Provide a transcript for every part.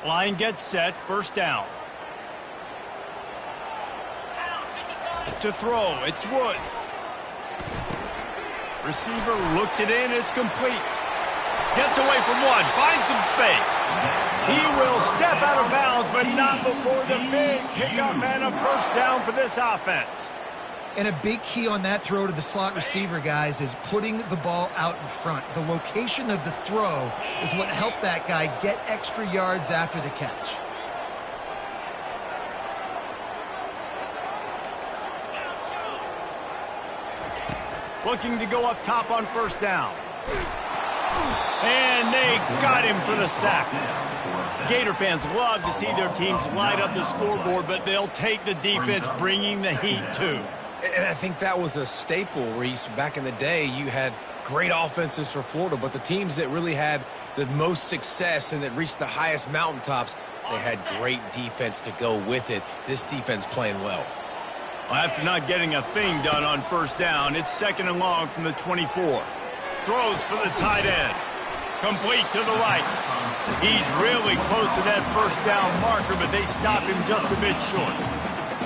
Line gets set, first down. To throw, it's Woods. Receiver looks it in, it's complete. Gets away from one, finds some space. He will step out of bounds, but not before the big pickup and a first down for this offense. And a big key on that throw to the slot receiver, guys, is putting the ball out in front. The location of the throw is what helped that guy get extra yards after the catch. Looking to go up top on first down. And they got him for the sack. Gator fans love to see their teams light up the scoreboard, but they'll take the defense bringing the heat too. And I think that was a staple, Reese. Back in the day, you had great offenses for Florida, but the teams that really had the most success and that reached the highest mountaintops, they had great defense to go with it. This defense playing well. After not getting a thing done on first down, it's second and long from the 24. Throws for the tight end. Complete to the right. He's really close to that first down marker, but they stop him just a bit short.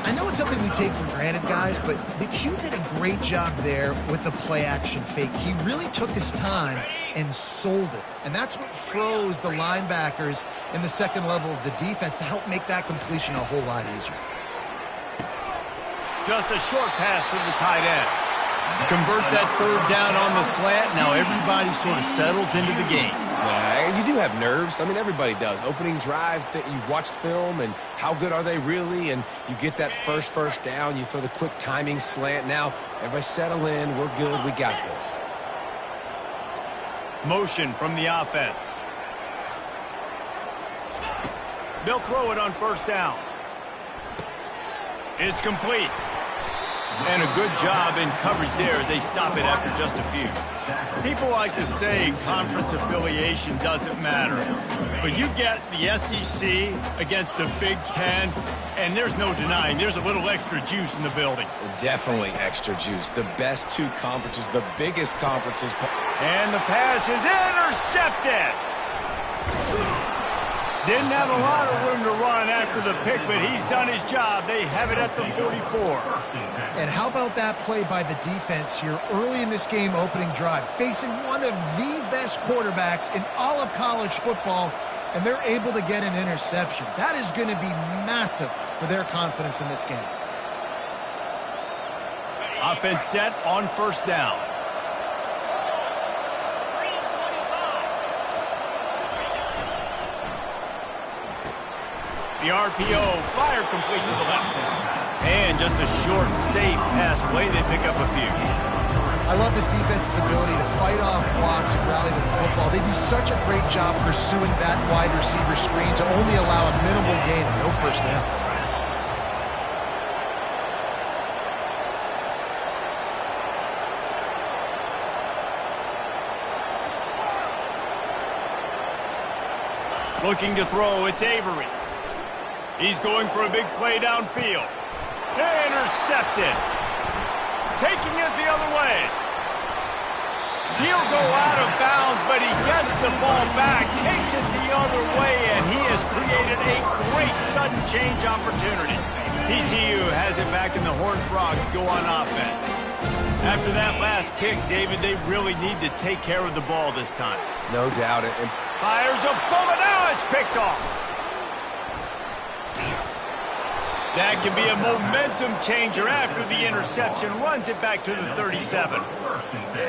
I know it's something we take for granted, guys, but the Q did a great job there with the play-action fake. He really took his time and sold it. And that's what froze the linebackers in the second level of the defense to help make that completion a whole lot easier. Just a short pass to the tight end. Convert that third down on the slant. Now everybody sort of settles into the game. And you do have nerves. I mean, everybody does. Opening drive, you've watched film, and how good are they really? And you get that first down. You throw the quick timing slant. Now, everybody settle in. We're good. We got this. Motion from the offense. They'll throw it on first down. It's complete. And a good job in coverage there as they stop it after just a few. People like to say conference affiliation doesn't matter. But you get the SEC against the Big Ten, and there's no denying there's a little extra juice in the building. Definitely extra juice. The best two conferences, the biggest conferences. And the pass is intercepted. Didn't have a lot of room to run after the pick, but he's done his job. They have it at the 44. And how about that play by the defense here early in this game opening drive, facing one of the best quarterbacks in all of college football, and they're able to get an interception. That is going to be massive for their confidence in this game. Offense set on first down. The RPO, fire complete to the left. And just a short, safe pass play, they pick up a few. I love this defense's ability to fight off blocks and rally to the football. They do such a great job pursuing that wide receiver screen to only allow a minimal gain and no first down. Looking to throw, it's Avery. He's going for a big play downfield. Intercepted. Taking it the other way. He'll go out of bounds, but he gets the ball back, takes it the other way, and he has created a great sudden change opportunity. TCU has it back, and the Horned Frogs go on offense. After that last pick, David, they really need to take care of the ball this time. No doubt. Fires a bullet. Now it's picked off. That can be a momentum changer after the interception. Runs it back to the 37.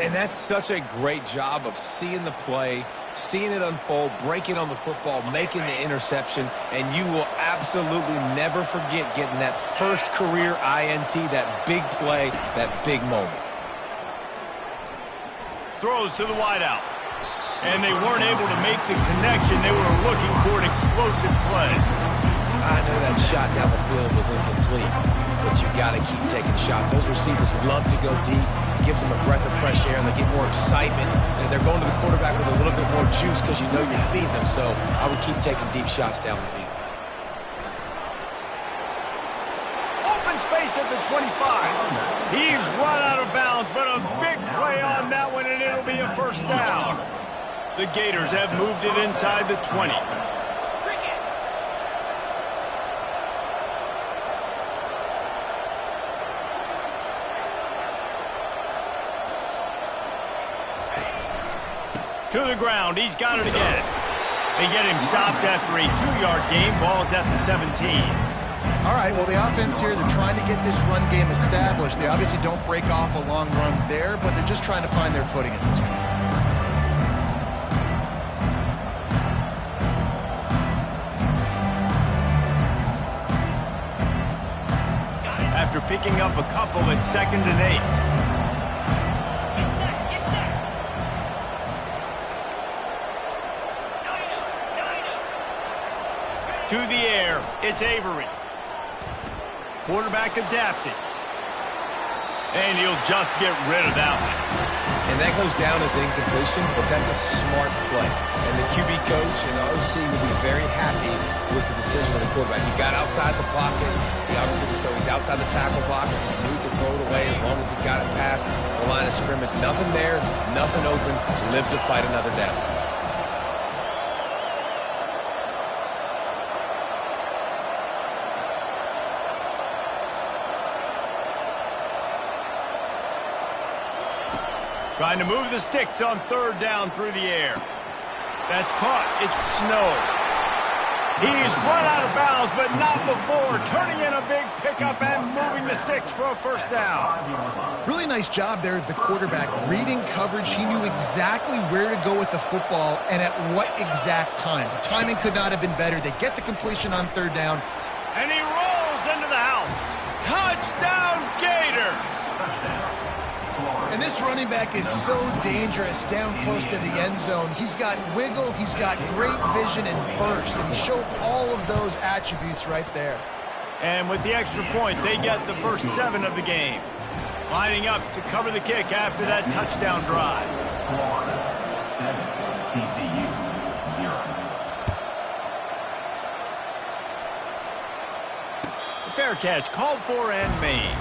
And that's such a great job of seeing the play, seeing it unfold, breaking on the football, making the interception, and you will absolutely never forget getting that first career INT, that big play, that big moment. Throws to the wideout. And they weren't able to make the connection. They were looking for an explosive play. I know that shot down the field was incomplete, but you got to keep taking shots. Those receivers love to go deep. It gives them a breath of fresh air. They get more excitement. And they're going to the quarterback with a little bit more juice because you know you're feeding them. So I would keep taking deep shots down the field. Open space at the 25. He's run out of bounds, but a big play on that one, and it'll be a first down. The Gators have moved it inside the 20. To the ground. He's got it again. They get him stopped after a 2-yard gain. Ball's at the 17. All right, well, the offense here, they're trying to get this run game established. They obviously don't break off a long run there, but they're just trying to find their footing at this point. After picking up a couple at 2nd and 8. To the air, it's Avery. Quarterback adapting. And he'll just get rid of that one. And that goes down as incompletion, but that's a smart play. And the QB coach and the OC will be very happy with the decision of the quarterback. He got outside the pocket. He obviously, so he's outside the tackle box. He knew he could throw it away as long as he got it past the line of scrimmage. Nothing there, nothing open. Live to fight another down. Trying to move the sticks on 3rd down through the air. That's caught. It's Snow. He's run out of bounds, but not before turning in a big pickup and moving the sticks for a 1st down. Really nice job there of the quarterback. Reading coverage, he knew exactly where to go with the football and at what exact time. The timing could not have been better. They get the completion on 3rd down. And he rolls into the house. Touchdown, Gators! And this running back is so dangerous down close to the end zone. He's got wiggle, he's got great vision and burst, and he showed all of those attributes right there. And with the extra point, they get the first 7 of the game. Lining up to cover the kick after that touchdown drive. Florida 7, TCU 0. Fair catch called for and made.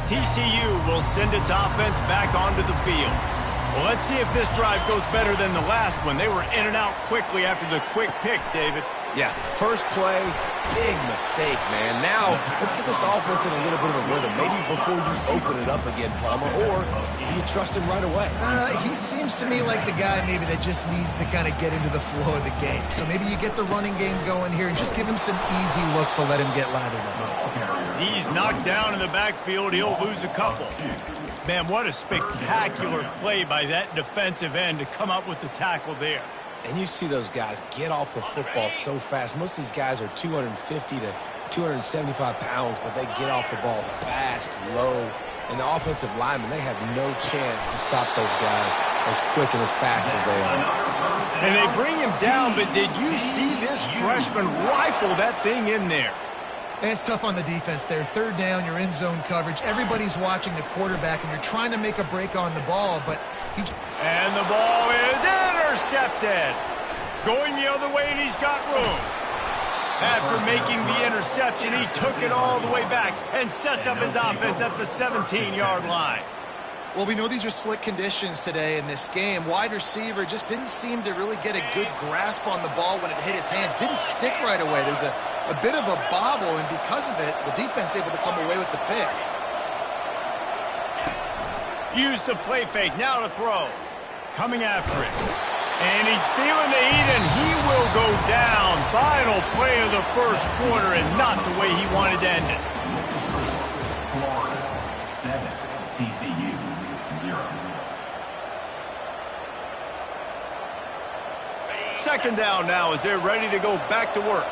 TCU will send its offense back onto the field. Well, let's see if this drive goes better than the last one. They were in and out quickly after the quick pick, David. Yeah, first play, big mistake, man. Now, let's get this offense in a little bit of a rhythm. Maybe before you open it up again, Palmer, or do you trust him right away? He seems to me like the guy maybe that just needs to kind of get into the flow of the game. So maybe you get the running game going here and just give him some easy looks to let him get lathered up. He's knocked down in the backfield. He'll lose a couple. Man, what a spectacular play by that defensive end to come up with the tackle there. And you see those guys get off the football so fast. Most of these guys are 250 to 275 pounds, but they get off the ball fast, low. And the offensive linemen, they have no chance to stop those guys as quick and as fast as they are. And they bring him down, but did you see this freshman rifle that thing in there? And it's tough on the defense there. 3rd down, you're in zone coverage. Everybody's watching the quarterback, and you're trying to make a break on the ball, but he... And the ball is intercepted. Going the other way, and he's got room. After making the interception, he took it all the way back and sets up his offense at the 17-yard line. Well, we know these are slick conditions today in this game. Wide receiver just didn't seem to really get a good grasp on the ball when it hit his hands. Didn't stick right away. There's a bit of a bobble, and because of it, the defense able to come away with the pick. Use the play fake. Now to throw. Coming after it. And he's feeling the heat, and he will go down. Final play of the first quarter, and not the way he wanted to end it. Florida 7, TCU 0. 2nd down now as they're ready to go back to work.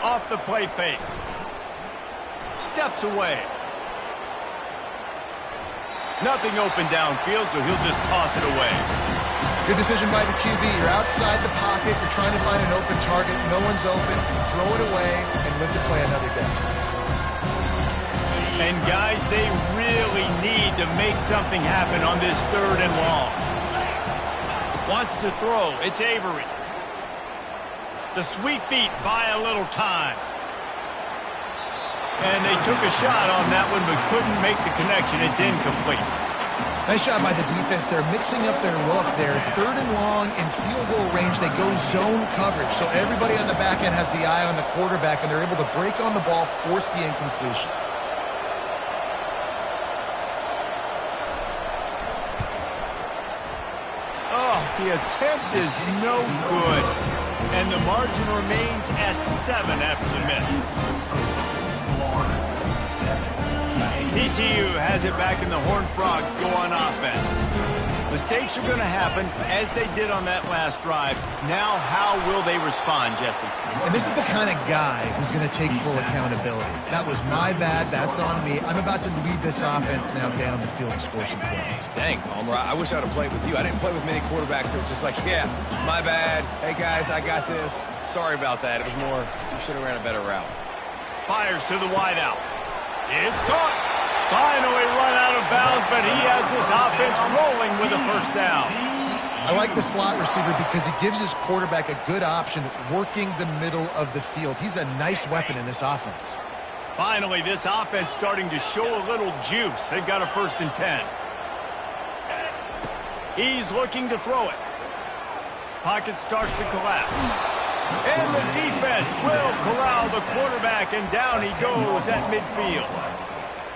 Off the play fake. Steps away. Nothing open downfield, so he'll just toss it away. Good decision by the QB. You're outside the pocket. You're trying to find an open target. No one's open. Throw it away and live to play another day. And guys, they really need to make something happen on this 3rd and long. Wants to throw. It's Avery. The sweet feet buy a little time. And they took a shot on that one but couldn't make the connection. It's incomplete. Nice job by the defense. They're mixing up their look. They're 3rd and long in field goal range. They go zone coverage. So everybody on the back end has the eye on the quarterback, and they're able to break on the ball, force the incompletion. Oh, the attempt is no good. And the margin remains at 7 after the miss. TCU has it back, and the Horned Frogs go on offense. Mistakes are going to happen, as they did on that last drive. Now, how will they respond, Jesse? And this is the kind of guy who's going to take full accountability. That was my bad. That's on me. I'm about to lead this offense now down the field and score some points. Dang, Palmer, I wish I would have played with you. I didn't play with many quarterbacks that were just like, yeah, my bad. Hey, guys, I got this. Sorry about that. It was more, you should have ran a better route. Fires to the wideout. It's caught. Finally run out of bounds, but he has this offense rolling with a 1st down. I like the slot receiver because he gives his quarterback a good option working the middle of the field. He's a nice weapon in this offense. Finally, this offense starting to show a little juice. They've got a 1st and 10. He's looking to throw it. Pocket starts to collapse. And the defense will corral the quarterback, and down he goes at midfield.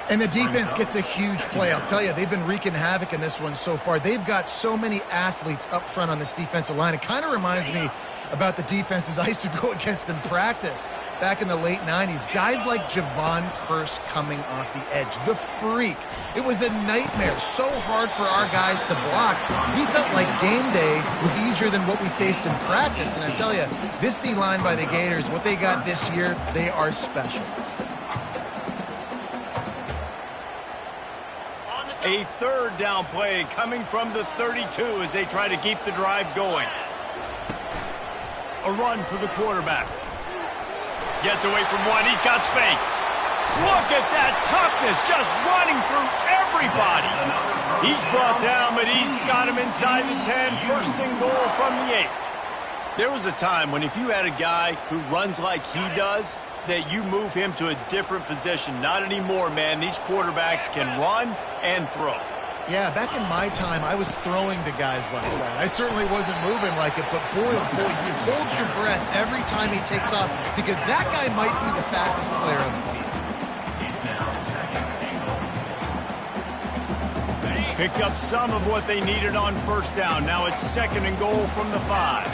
And the defense gets a huge play. I'll tell you, they've been wreaking havoc in this one so far. They've got so many athletes up front on this defensive line. It kind of reminds me about the defenses I used to go against in practice back in the late 90s. Guys like Javon Curse coming off the edge. The freak. It was a nightmare. So hard for our guys to block. We felt like game day was easier than what we faced in practice. And I tell you, this D-line by the Gators, what they got this year, they are special. A 3rd down play coming from the 32 as they try to keep the drive going. A run for the quarterback. Gets away from one. He's got space. Look at that toughness, just running through everybody. He's brought down, but he's got him inside the 10. 1st and goal from the 8. There was a time when if you had a guy who runs like he does, that you move him to a different position. Not anymore, man. These quarterbacks can run and throw. Yeah, back in my time, I was throwing to guys like that. I certainly wasn't moving like it, but boy, oh boy, you hold your breath every time he takes off because that guy might be the fastest player on the field. Picked up some of what they needed on 1st down. Now it's 2nd and goal from the 5.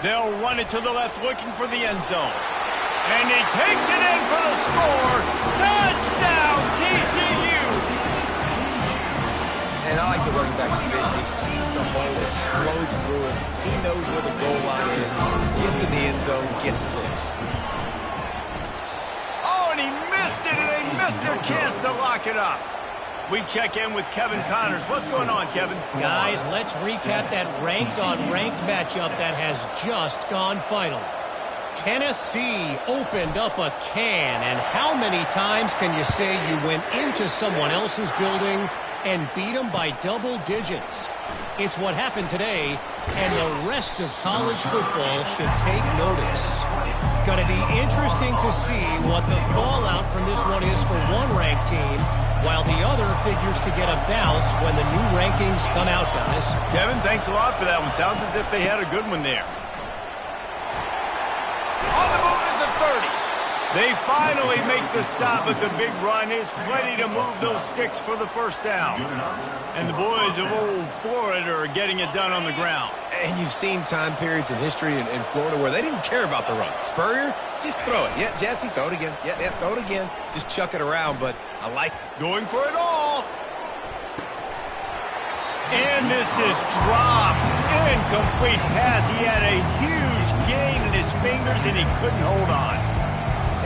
They'll run it to the left, looking for the end zone. And he takes it in for the score. Touchdown, TCU! And I like the running back's vision. He sees the hole, explodes through it. He knows where the goal line is, gets in the end zone, gets 6. Oh, and he missed it, and they missed their chance to lock it up. We check in with Kevin Connors. What's going on, Kevin? Guys, let's recap that ranked-on-ranked matchup that has just gone final. Tennessee opened up a can, and how many times can you say you went into someone else's building and beat them by double digits? It's what happened today, and the rest of college football should take notice. Going to be interesting to see what the fallout from this one is for one ranked team, while the other figures to get a bounce when the new rankings come out, guys. Kevin, thanks a lot for that one. Sounds as if they had a good one there. On the move at the 30. They finally make the stop, but the big run is plenty to move those sticks for the 1st down. And the boys of old Florida are getting it done on the ground. And you've seen time periods in history in Florida where they didn't care about the run. Spurrier, just throw it. Yeah, Jesse, throw it again. Yeah, throw it again. Just chuck it around, but I like going for it all. And this is dropped. Incomplete pass. He had a huge gain in his fingers, and he couldn't hold on.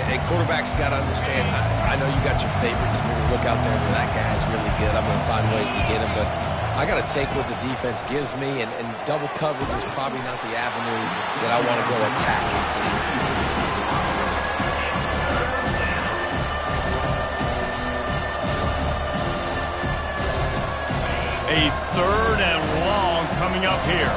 And quarterbacks got to understand, I know you got your favorites. You're going to look out there where that guy's really good. I'm going to find ways to get him. But I got to take what the defense gives me, and double coverage is probably not the avenue that I want to go attack consistently. A 3rd and long coming up here.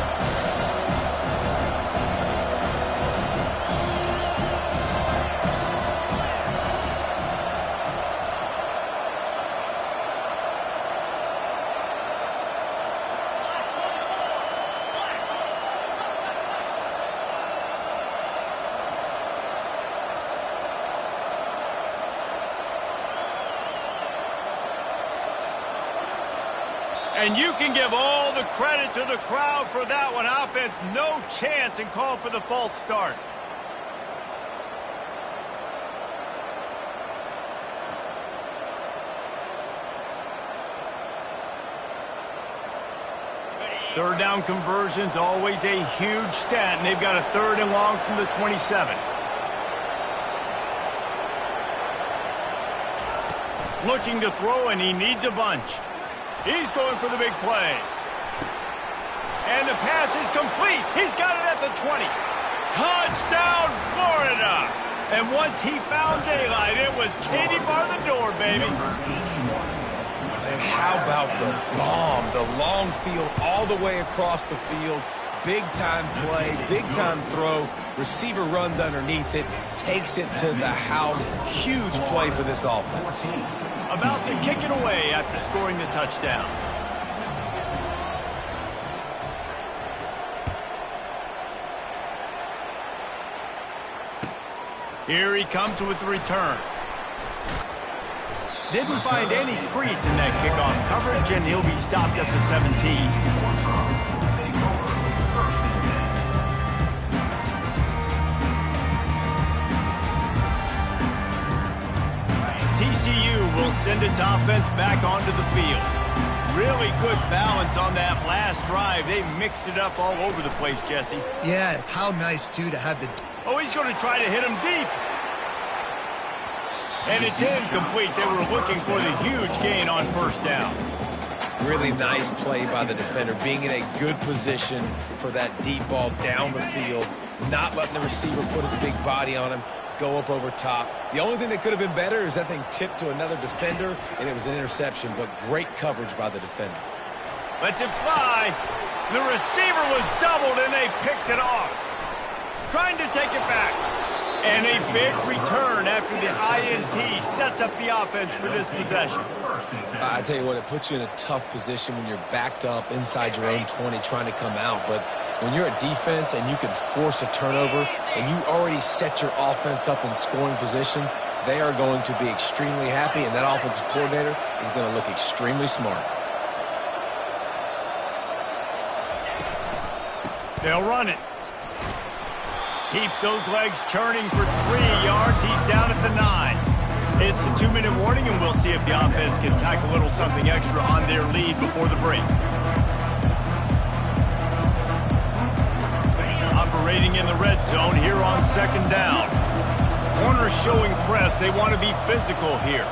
And you can give all the credit to the crowd for that one. Offense, no chance, and call for the false start. Third down conversion's always a huge stat, and they've got a 3rd and long from the 27. Looking to throw, and he needs a bunch. He's going for the big play. And the pass is complete. He's got it at the 20. Touchdown, Florida. And once he found daylight, it was Katie bar the door, baby. And how about the bomb? The long field all the way across the field. Big-time play, big-time throw. Receiver runs underneath it, takes it to the house. Huge play for this offense. About to kick it away after scoring the touchdown. Here he comes with the return. Didn't find any crease in that kickoff coverage, and he'll be stopped at the 17. TCU will send its offense back onto the field. Really good balance on that last drive. They mixed it up all over the place, Jesse. Yeah, how nice, too, to have the... Oh, he's going to try to hit him deep. And it's incomplete. They were looking for the huge gain on 1st down. Really nice play by the defender, being in a good position for that deep ball down the field, not letting the receiver put his big body on him, go up over top. The only thing that could have been better is that thing tipped to another defender, and it was an interception, but great coverage by the defender. Lets it fly. The receiver was doubled, and they picked it off. Trying to take it back. And a big return after the INT sets up the offense for this possession. I tell you what, it puts you in a tough position when you're backed up inside your own 20 trying to come out. But when you're a defense and you can force a turnover and you already set your offense up in scoring position, they are going to be extremely happy, and that offensive coordinator is going to look extremely smart. They'll run it. Keeps those legs churning for 3 yards. He's down at the 9. It's a 2-minute warning, and we'll see if the offense can tack a little something extra on their lead before the break. Operating in the red zone here on 2nd down. Corners showing press. They want to be physical here.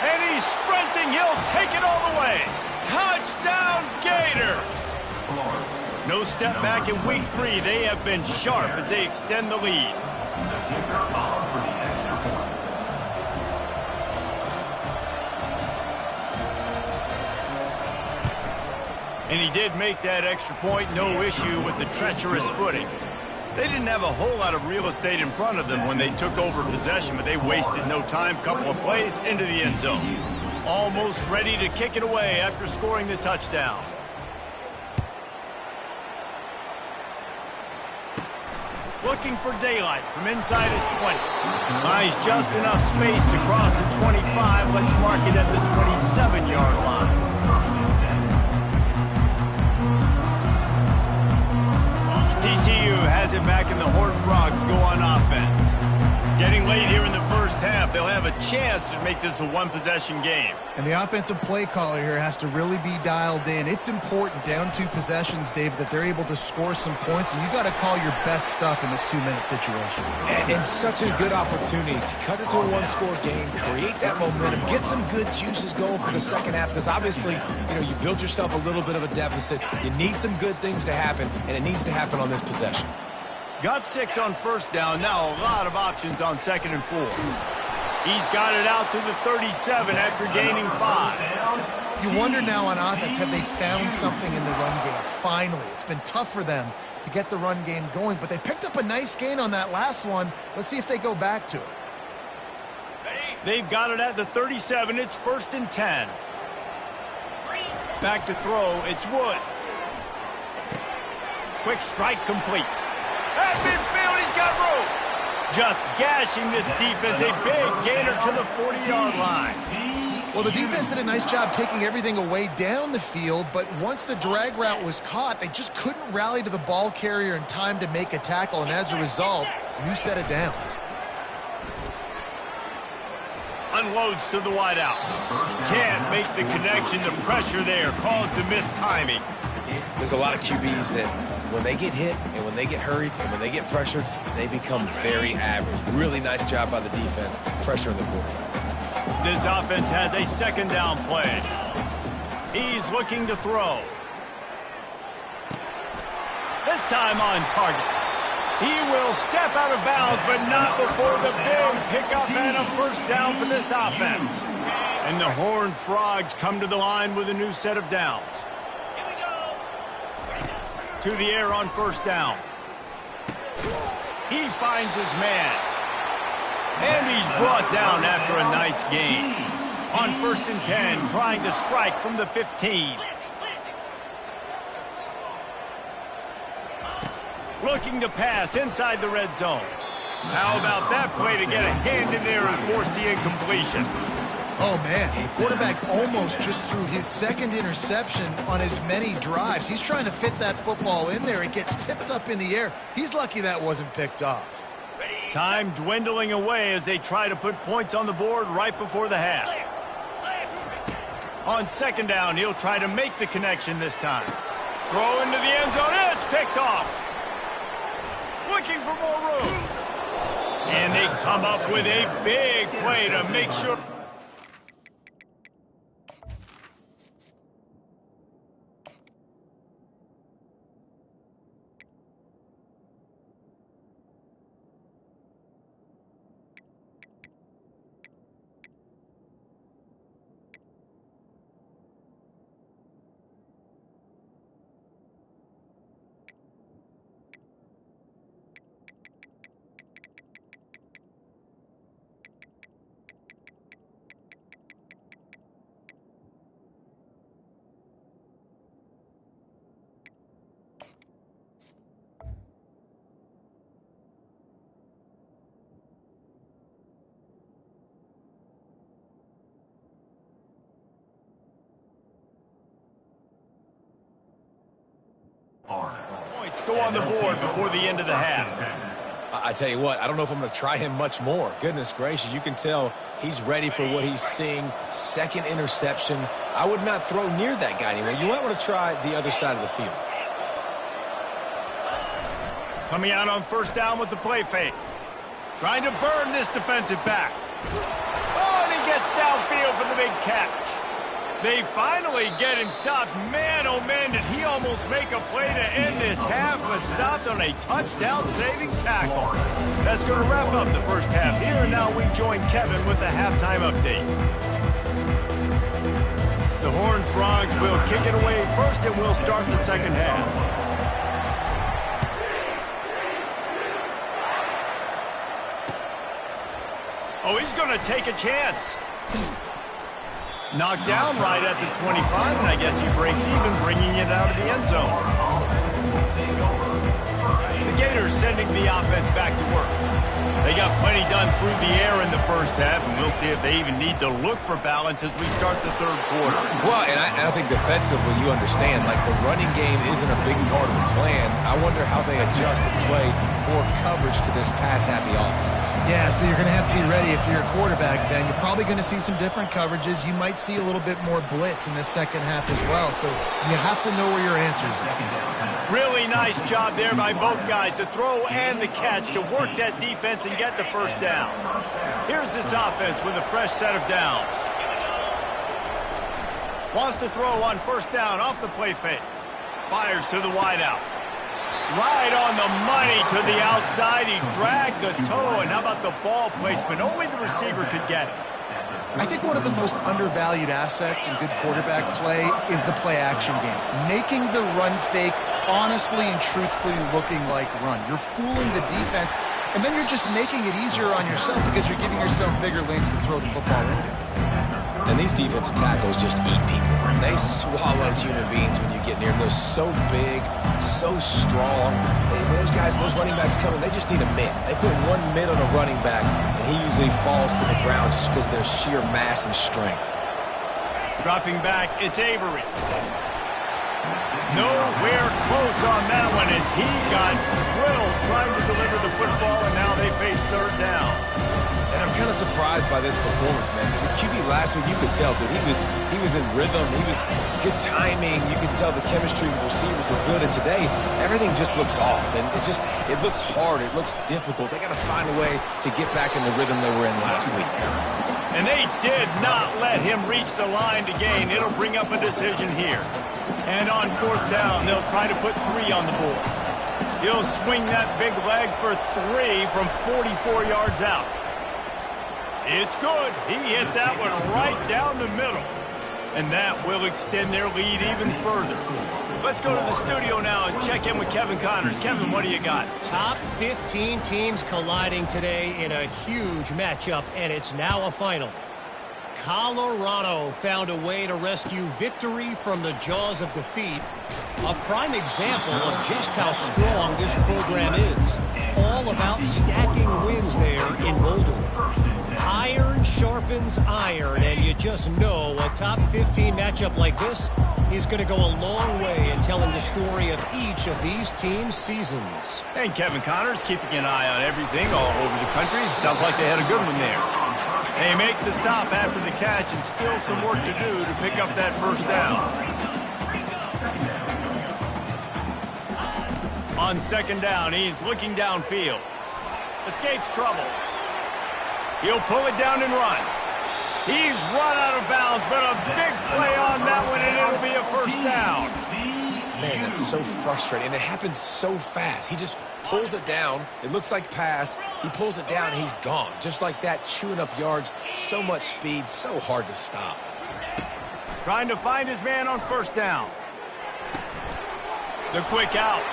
And he's sprinting. He'll take it all the way. Touchdown, Gators! No step back in week 3. They have been sharp as they extend the lead. And he did make that extra point. No issue with the treacherous footing. They didn't have a whole lot of real estate in front of them when they took over possession, but they wasted no time. Couple of plays into the end zone. Almost ready to kick it away after scoring the touchdown. Looking for daylight from inside his 20. Buys just enough space to cross the 25. Let's mark it at the 27-yard line. TCU has it back, and the Horned Frogs go on offense. Getting late here in the first half, they'll have a chance to make this a one-possession game. And the offensive play caller here has to really be dialed in. It's important, down 2 possessions, Dave, that they're able to score some points. And you got to call your best stuff in this 2-minute situation. And such a good opportunity to cut it to a one-score game, create that momentum, get some good juices going for the second half. Because obviously, you built yourself a little bit of a deficit. You need some good things to happen, and it needs to happen on this possession. Got 6 on first down. Now a lot of options on 2nd and 4. He's got it out to the 37 after gaining 5. You wonder now on offense, have they found something in the run game? Finally, it's been tough for them to get the run game going, but they picked up a nice gain on that last one. Let's see if they go back to it. They've got it at the 37. It's 1st and 10. Back to throw. It's Woods. Quick strike complete. At midfield, he's got room. Just gashing this defense. A big gainer to the 40-yard line. Well, the defense did a nice job taking everything away down the field, but once the drag route was caught, they just couldn't rally to the ball carrier in time to make a tackle, and as a result, new set of downs. Unloads to the wideout. Can't make the connection. The pressure there caused the missed timing. There's a lot of QBs that when they get hit and when they get hurried and when they get pressured, they become very average. Really nice job by the defense, pressuring the quarterback. This offense has a 2nd down play. He's looking to throw. This time on target. He will step out of bounds, but not before the big pickup and a 1st down for this offense. And the Horned Frogs come to the line with a new set of downs. To the air on 1st down. He finds his man. And he's brought down after a nice gain. On 1st and 10, trying to strike from the 15. Looking to pass inside the red zone. How about that play to get a hand in there and force the incompletion? Oh, man, the quarterback almost just threw his 2nd interception on as many drives. He's trying to fit that football in there. It gets tipped up in the air. He's lucky that wasn't picked off. Time dwindling away as they try to put points on the board right before the half. On 2nd down, he'll try to make the connection this time. Throw into the end zone. It's picked off. Looking for more room. And they come up with a big play to make sure. Points go on the board before the end of the half. I tell you what, I don't know if I'm going to try him much more. Goodness gracious, you can tell he's ready for what he's seeing. 2nd interception. I would not throw near that guy anyway. You might want to try the other side of the field. Coming out on 1st down with the play fake. Trying to burn this defensive back. Oh, and he gets downfield for the big catch. They finally get him stopped. Man, oh man, did he almost make a play to end this half, but stopped on a touchdown-saving tackle. That's going to wrap up the first half here, and now we join Kevin with the halftime update. The Horned Frogs will kick it away first, and we'll start the second half. Oh, he's going to take a chance. Knocked down right at the 25, and I guess he breaks even, bringing it out of the end zone. The Gators sending the offense back to work. They got plenty done through the air in the first half, and we'll see if they even need to look for balance as we start the third quarter. Well, and I think defensively, you understand, like the running game isn't a big part of the plan. I wonder how they adjust and play more coverage to this pass-happy offense. Yeah, so you're going to have to be ready if you're a quarterback, then. You're probably going to see some different coverages. You might see a little bit more blitz in the second half as well, so you have to know where your answers are. Really nice job there by both guys to throw and the catch to work that defense and get the first down. Here's this offense with a fresh set of downs. Wants to throw on first down off the play fake. Fires to the wideout. Right on the money to the outside. He dragged the toe, and how about the ball placement? Only the receiver could get it. I think one of the most undervalued assets in good quarterback play is the play-action game. Making the run fake honestly and truthfully looking like run. You're fooling the defense, and then you're just making it easier on yourself because you're giving yourself bigger lanes to throw the football into. And these defensive tackles just eat people. They swallow human beings when you get near them. They're so big, so strong. Those guys, those running backs coming, they just need a mid. They put one mid on a running back, and he usually falls to the ground just because of their sheer mass and strength. Dropping back, it's Avery. Nowhere close on that one as he got drilled trying to deliver the football, and now they face third downs. And I'm kind of surprised by this performance, man. The QB last week, you could tell that he was in rhythm. He was good timing. You could tell the chemistry with receivers were good. And today, everything just looks off. And it looks hard. It looks difficult. They got to find a way to get back in the rhythm they were in last week. And they did not let him reach the line to gain. It'll bring up a decision here. And on fourth down, they'll try to put 3 on the board. He'll swing that big leg for 3 from 44 yards out. It's good. He hit that one right down the middle. And that will extend their lead even further. Let's go to the studio now and check in with Kevin Connors. Kevin, what do you got? Top 15 teams colliding today in a huge matchup, and it's now a final. Colorado found a way to rescue victory from the jaws of defeat. A prime example of just how strong this program is. All about stacking wins there in Boulder. Iron sharpens iron, and you just know a top 15 matchup like this is going to go a long way in telling the story of each of these teams' seasons. And Kevin Connors keeping an eye on everything all over the country. Sounds like they had a good one there. They make the stop after the catch and still some work to do to pick up that first down. On second down, he's looking downfield. Escapes trouble. He'll pull it down and run. He's run out of bounds, but a big play on that one, and it'll be a first down. Man, that's so frustrating. And it happens so fast. He just pulls it down. It looks like pass. He pulls it down, and he's gone. Just like that, chewing up yards. So much speed, so hard to stop. Trying to find his man on first down. The quick out.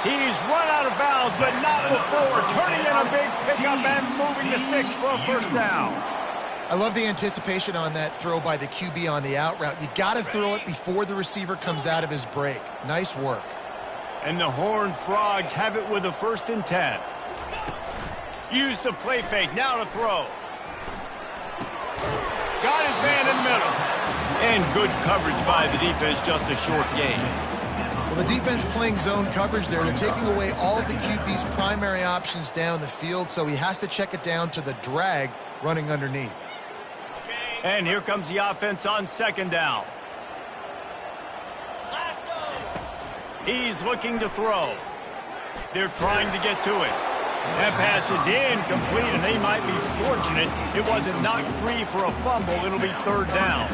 He's run out of bounds, but not before. Turning in a big pickup and moving the sticks for a first down. I love the anticipation on that throw by the QB on the out route. You got to throw it before the receiver comes out of his break. Nice work. And the Horned Frogs have it with a 1st and 10. Use the play fake. Now to throw. Got his man in the middle. And good coverage by the defense, just a short gain. Well, the defense playing zone coverage there. They're taking away all of the QB's primary options down the field, so he has to check it down to the drag running underneath. And here comes the offense on second down. He's looking to throw. They're trying to get to it. That pass is incomplete, and they might be fortunate it wasn't knocked free for a fumble. It'll be third down.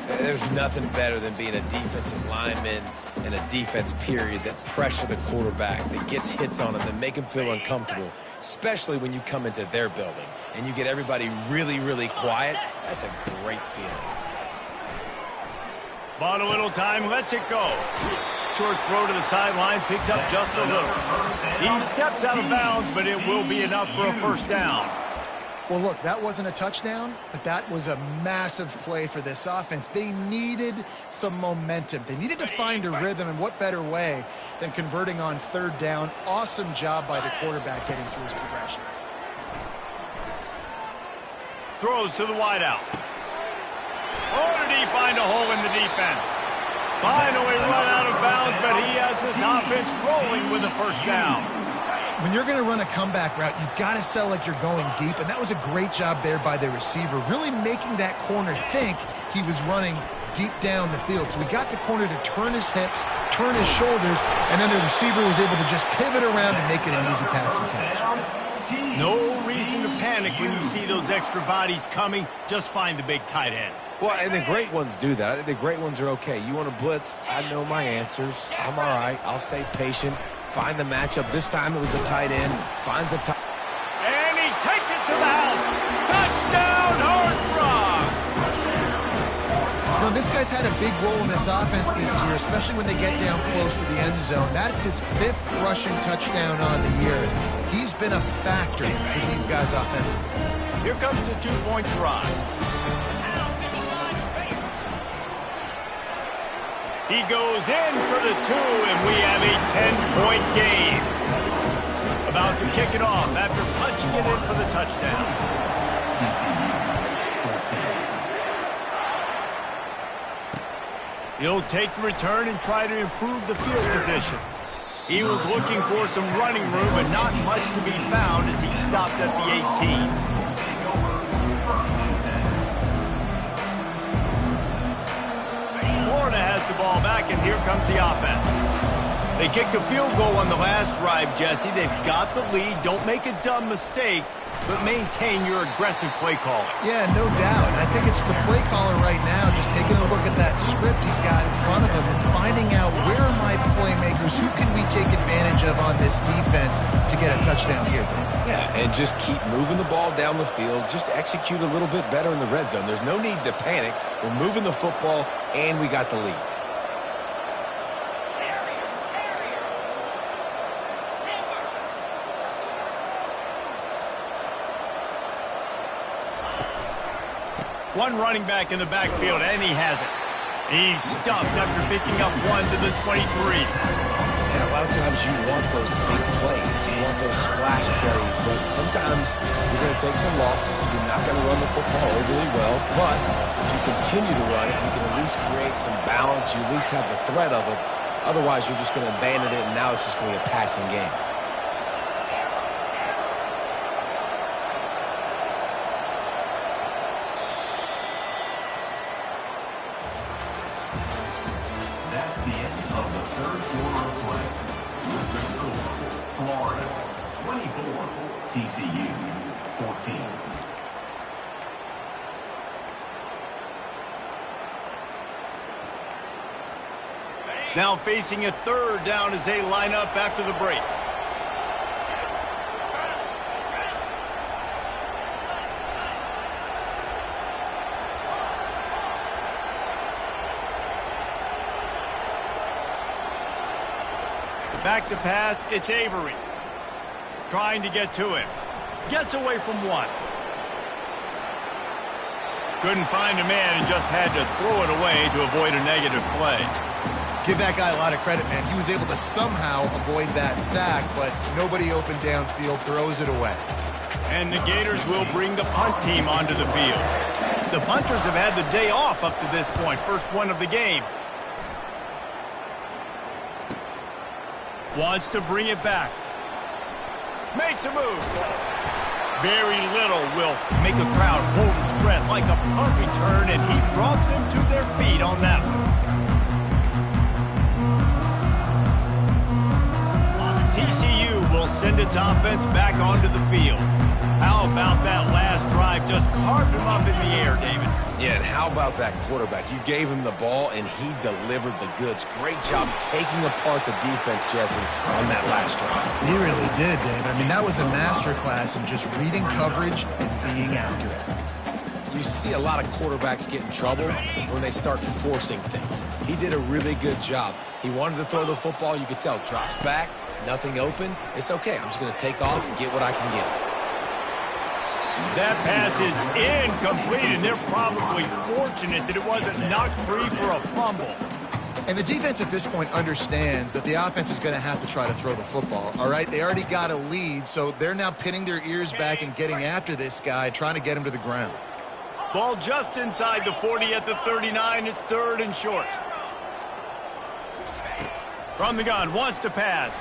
There's nothing better than being a defensive lineman and a defense period that pressure the quarterback, that gets hits on him, that make him feel uncomfortable, especially when you come into their building and you get everybody really, really quiet. That's a great feeling. Bought a little time, lets it go. Short throw to the sideline, picks up just a little. He steps out of bounds, but it will be enough for a first down. Well, look, that wasn't a touchdown, but that was a massive play for this offense. They needed some momentum. They needed to find a rhythm, and what better way than converting on third down. Awesome job by the quarterback getting through his progression. Throws to the wideout. Oh, did he find a hole in the defense? Finally run out of bounds, but he has this offense rolling with a first down. When you're going to run a comeback route, you've got to sell like you're going deep, and that was a great job there by the receiver, really making that corner think he was running deep down the field. So we got the corner to turn his hips, turn his shoulders, and then the receiver was able to just pivot around and make it an easy pass and catch. No reason to panic when you see those extra bodies coming. Just find the big tight end. Well, and the great ones do that. I think the great ones are okay. You want to blitz? I know my answers. I'm all right. I'll stay patient. Find the matchup. This time it was the tight end. Finds the tight. And he takes it to the house. Touchdown, Hard Frog. You know, this guy's had a big role in this offense this year, especially when they get down close to the end zone. That's his 5th rushing touchdown on the year. He's been a factor for these guys offensively. Here comes the 2-point try. He goes in for the 2, and we have a 10-point game. About to kick it off after punching it in for the touchdown. He'll take the return and try to improve the field position. He was looking for some running room, but not much to be found as he stopped at the 18. Florida has the ball back, and here comes the offense. They kicked a field goal on the last drive, Jesse. They've got the lead. Don't make a dumb mistake, but maintain your aggressive play calling. Yeah, no doubt. I think it's the play caller right now just taking a look at that script he's got in front of him and finding out where are my playmakers, who can we take advantage of on this defense to get a touchdown here. Yeah, and just keep moving the ball down the field. Just execute a little bit better in the red zone. There's no need to panic. We're moving the football, and we got the lead. One running back in the backfield, and he has it. He's stuffed after picking up 1 to the 23. And a lot of times you want those big plays. You want those splash plays, but sometimes you're going to take some losses. You're not going to run the football overly well, but if you continue to run it, you can at least create some balance. You at least have the threat of it. Otherwise, you're just going to abandon it, and now it's just going to be a passing game. That's the end of the third quarter of play. With the score, Florida 24, TCU 14. Now facing a 3rd down as they line up after the break. Back to pass, it's Avery. Trying to get to him. Gets away from 1. Couldn't find a man and just had to throw it away to avoid a negative play. Give that guy a lot of credit, man. He was able to somehow avoid that sack, but nobody open downfield, throws it away. And the Gators will bring the punt team onto the field. The punters have had the day off up to this point. First one of the game. Wants to bring it back. Makes a move. Very little will make a crowd hold its breath like a punt return, and he brought them to their feet on that one. TCU will send its offense back onto the field. How about that last drive? Just carved him up in the air, David. Yeah, and how about that quarterback? You gave him the ball, and he delivered the goods. Great job taking apart the defense, Jesse, on that last drive. He really did, David. I mean, that was a masterclass in just reading coverage and being accurate. You see a lot of quarterbacks get in trouble when they start forcing things. He did a really good job. He wanted to throw the football. You could tell. Drops back, nothing open. It's okay. I'm just going to take off and get what I can get. That pass is incomplete, and they're probably fortunate that it wasn't knocked free for a fumble. And the defense at this point understands that the offense is going to have to try to throw the football, all right? They already got a lead, so they're now pinning their ears back and getting after this guy, trying to get him to the ground. Ball just inside the 40 at the 39. It's 3rd and short. From the gun, wants to pass.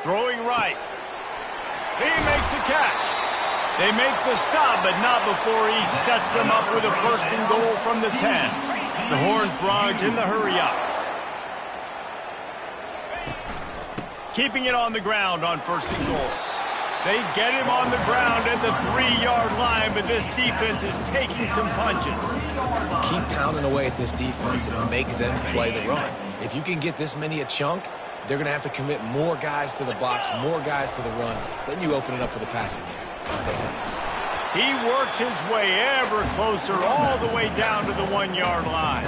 Throwing right. He makes a catch. They make the stop, but not before he sets them up with a 1st and goal from the 10. The Horned Frogs in the hurry-up. Keeping it on the ground on 1st and goal. They get him on the ground at the 3-yard line, but this defense is taking some punches. Keep pounding away at this defense and make them play the run. If you can get this many a chunk, they're going to have to commit more guys to the box, more guys to the run. Then you open it up for the passing game. He works his way ever closer all the way down to the 1-yard line.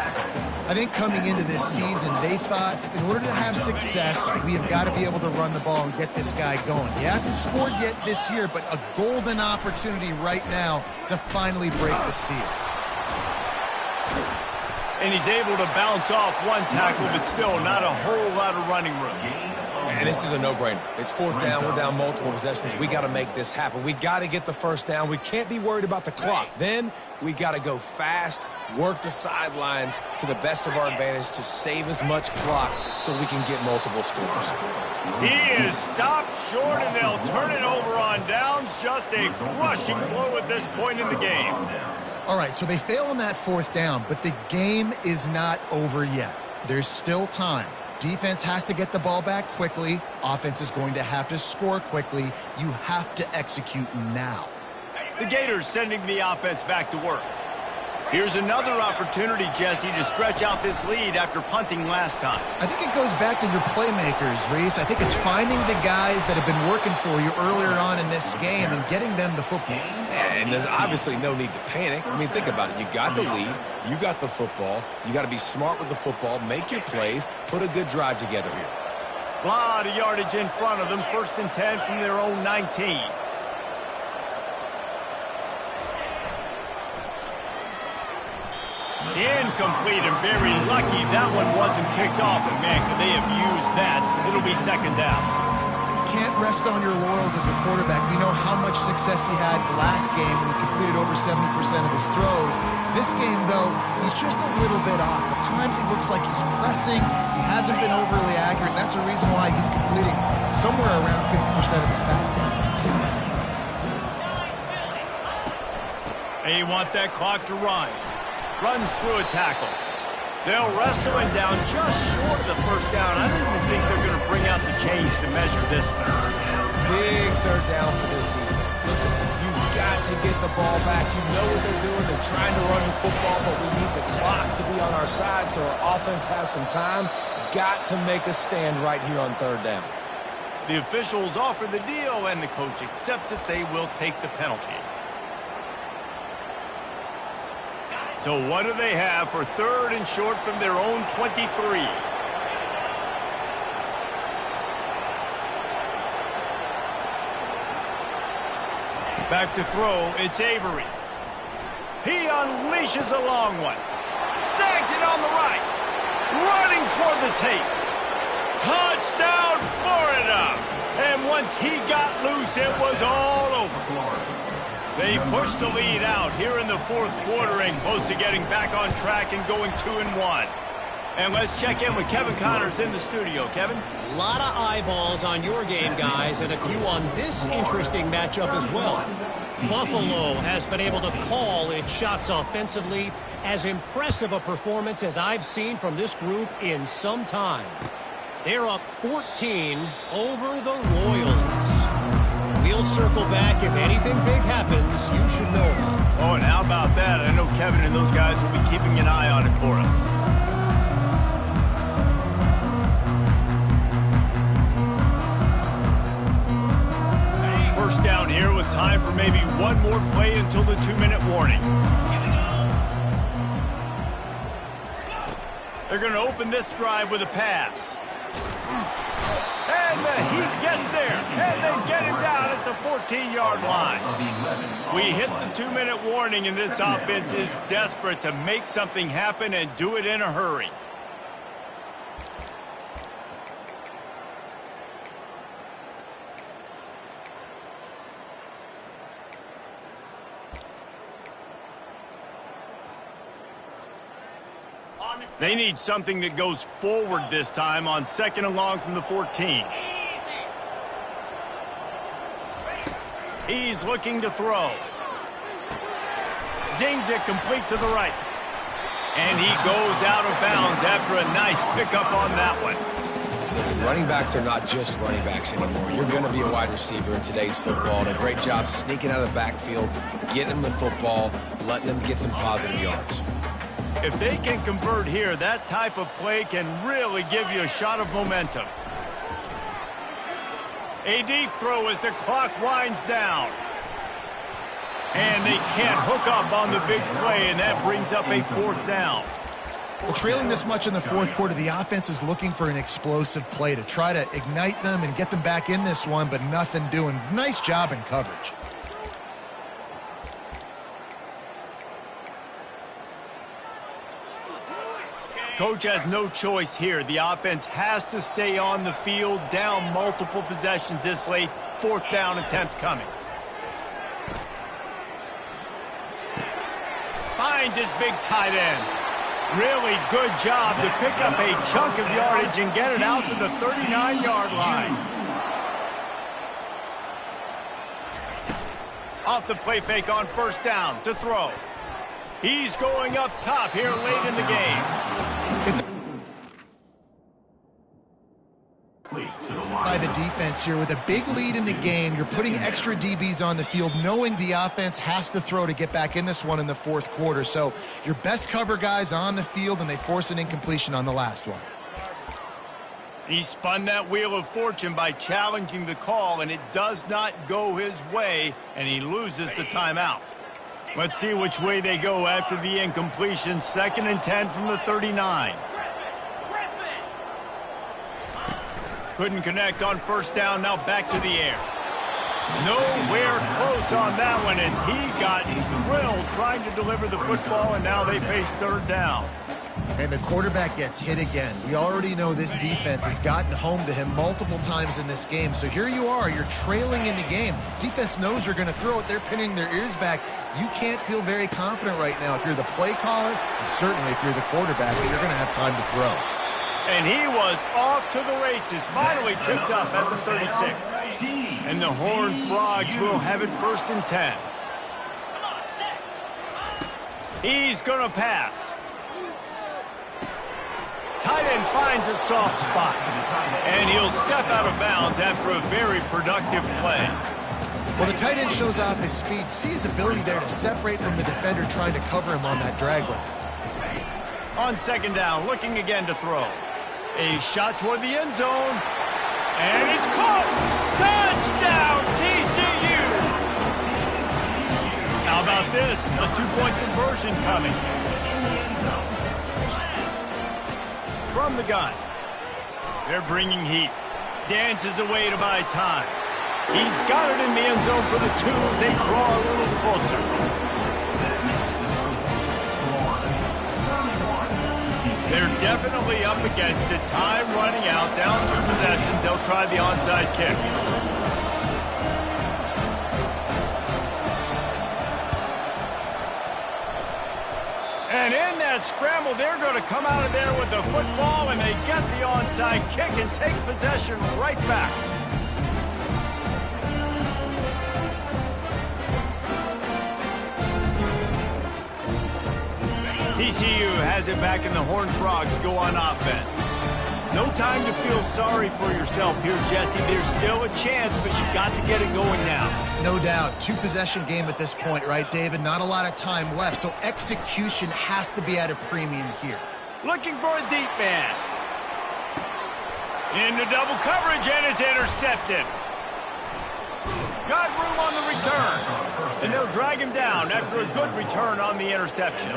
I think coming into this season, they thought in order to have success, we have got to be able to run the ball and get this guy going. He hasn't scored yet this year, but a golden opportunity right now to finally break the seal. And he's able to bounce off one tackle, but still not a whole lot of running room. And this is a no-brainer. It's 4th down. We're down multiple possessions. We got to make this happen. We got to get the 1st down. We can't be worried about the clock. Then we got to go fast, work the sidelines to the best of our advantage to save as much clock so we can get multiple scores. He is stopped short, and they'll turn it over on downs. Just a crushing blow at this point in the game. All right, so they fail on that 4th down, but the game is not over yet. There's still time. Defense has to get the ball back quickly. Offense is going to have to score quickly. You have to execute now. The Gators sending the offense back to work. Here's another opportunity, Jesse, to stretch out this lead after punting last time. I think it goes back to your playmakers, Reese. I think it's finding the guys that have been working for you earlier on in this game and getting them the football. And there's obviously no need to panic. I mean, think about it. You got the lead. You got the football. You got to be smart with the football. Make your plays. Put a good drive together here. A lot of yardage in front of them. 1st and 10 from their own 19. Incomplete, and very lucky that one wasn't picked off. And man, could they have used that? It'll be 2nd down. Can't rest on your laurels as a quarterback. We know how much success he had last game when he completed over 70% of his throws. This game, though, he's just a little bit off. At times he looks like he's pressing. He hasn't been overly accurate. That's a reason why he's completing somewhere around 50% of his passes. They want that clock to run. Runs through a tackle. They'll wrestle him down just short of the 1st down. I don't even think they're going to bring out the chains to measure this one. Big 3rd down for this defense. Listen, you've got to get the ball back. You know what they're doing. They're trying to run the football, but we need the clock to be on our side so our offense has some time. Got to make a stand right here on 3rd down. The officials offer the deal, and the coach accepts it. They will take the penalty. So what do they have for 3rd and short from their own 23? Back to throw, it's Avery. He unleashes a long one. Snags it on the right. Running toward the tape. Touchdown, Florida! And once he got loose, it was all over. They push the lead out here in the 4th quarter and close to getting back on track and going 2-1. And let's check in with Kevin Connors in the studio. Kevin? A lot of eyeballs on your game, guys, and a few on this interesting matchup as well. Buffalo has been able to call its shots offensively. As impressive a performance as I've seen from this group in some time. They're up 14 over the Royals. We'll circle back. If anything big happens, you should know about. Oh, and how about that? I know Kevin and those guys will be keeping an eye on it for us. First down here with time for maybe one more play until the 2-minute warning. They're going to open this drive with a pass. And the heat gets there, and they get him down at the 14-yard line. We hit the 2-minute warning, and this offense is desperate to make something happen and do it in a hurry. They need something that goes forward this time on 2nd and long from the 14. He's looking to throw. Zings it complete to the right. And he goes out of bounds after a nice pickup on that one. Listen, running backs are not just running backs anymore. You're going to be a wide receiver in today's football. And a great job sneaking out of the backfield, getting them the football, letting them get some positive yards. If they can convert here, that type of play can really give you a shot of momentum. A deep throw as the clock winds down. And they can't hook up on the big play, and that brings up a 4th down. Well, trailing this much in the 4th quarter, the offense is looking for an explosive play to try to ignite them and get them back in this one, but nothing doing. Nice job in coverage. Coach has no choice here. The offense has to stay on the field, down multiple possessions this late. 4th down attempt coming. Finds his big tight end. Really good job to pick up a chunk of yardage and get it out to the 39-yard line. Off the play fake on 1st down to throw. He's going up top here late in the game. By the defense here with a big lead in the game. You're putting extra DBs on the field, knowing the offense has to throw to get back in this one in the 4th quarter. So your best cover guys on the field, and they force an incompletion on the last one. He spun that wheel of fortune by challenging the call, and it does not go his way, and he loses the timeout. Let's see which way they go after the incompletion. 2nd and 10 from the 39. Couldn't connect on 1st down, now back to the air. Nowhere close on that one as he got drilled trying to deliver the football, and now they face 3rd down. And the quarterback gets hit again. We already know this defense has gotten home to him multiple times in this game. So here you are, you're trailing in the game. Defense knows you're going to throw it. They're pinning their ears back. You can't feel very confident right now if you're the play caller, and certainly if you're the quarterback, that you're going to have time to throw. And he was off to the races, finally tripped up at the 36. And the Horned Frogs will have it 1st and 10. He's going to pass. Tight end finds a soft spot. And he'll step out of bounds after a very productive play. Well, the tight end shows off his speed. See his ability there to separate from the defender trying to cover him on that drag route. On 2nd down, looking again to throw. A shot toward the end zone. And it's caught! Touchdown, TCU! How about this? A 2-point conversion coming. From the gun. They're bringing heat. Dances away to buy time. He's got it in the end zone for the 2 as they draw a little closer. They're definitely up against it. Time running out. Down 2 possessions. They'll try the onside kick. And in that scramble, they're going to come out of there with the football, and they get the onside kick and take possession right back. TCU has it back, and the Horned Frogs go on offense. No time to feel sorry for yourself here, Jesse. There's still a chance, but you've got to get it going now. No doubt. 2-possession game at this point, right, David? Not a lot of time left, so execution has to be at a premium here. Looking for a deep man. Into double coverage, and it's intercepted. Got room on the return. And they'll drag him down after a good return on the interception.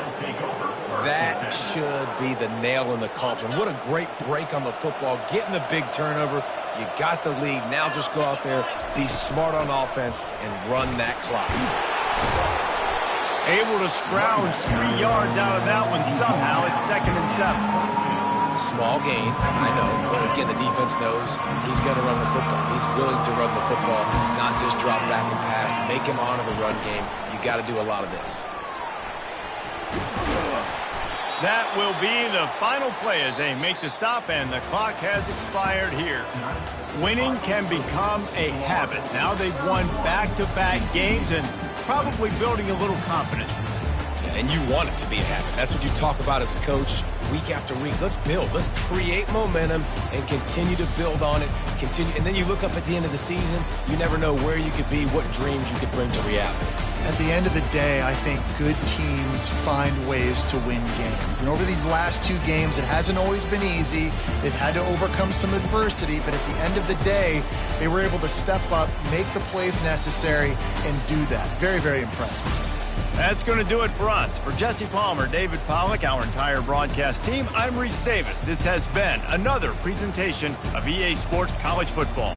That should be the nail in the coffin. What a great break on the football, getting the big turnover. You got the lead. Now just go out there, be smart on offense, and run that clock. Able to scrounge 3 yards out of that one somehow. It's 2nd and 7. Small gain, I know, but again, the defense knows he's going to run the football. He's willing to run the football, not just drop back and pass, make him honor the run game. You got to do a lot of this. That will be the final play as they make the stop, and the clock has expired here. Winning can become a habit. Now they've won back-to-back games and probably building a little confidence. And you want it to be a habit. That's what you talk about as a coach week after week. Let's build. Let's create momentum and continue to build on it. And then you look up at the end of the season, you never know where you could be, what dreams you could bring to reality. At the end of the day, I think good teams find ways to win games. And over these last 2 games, it hasn't always been easy. They've had to overcome some adversity, but at the end of the day, they were able to step up, make the plays necessary, and do that. Very, very impressive. That's going to do it for us. For Jesse Palmer, David Pollack, our entire broadcast team, I'm Reese Davis. This has been another presentation of EA Sports College Football.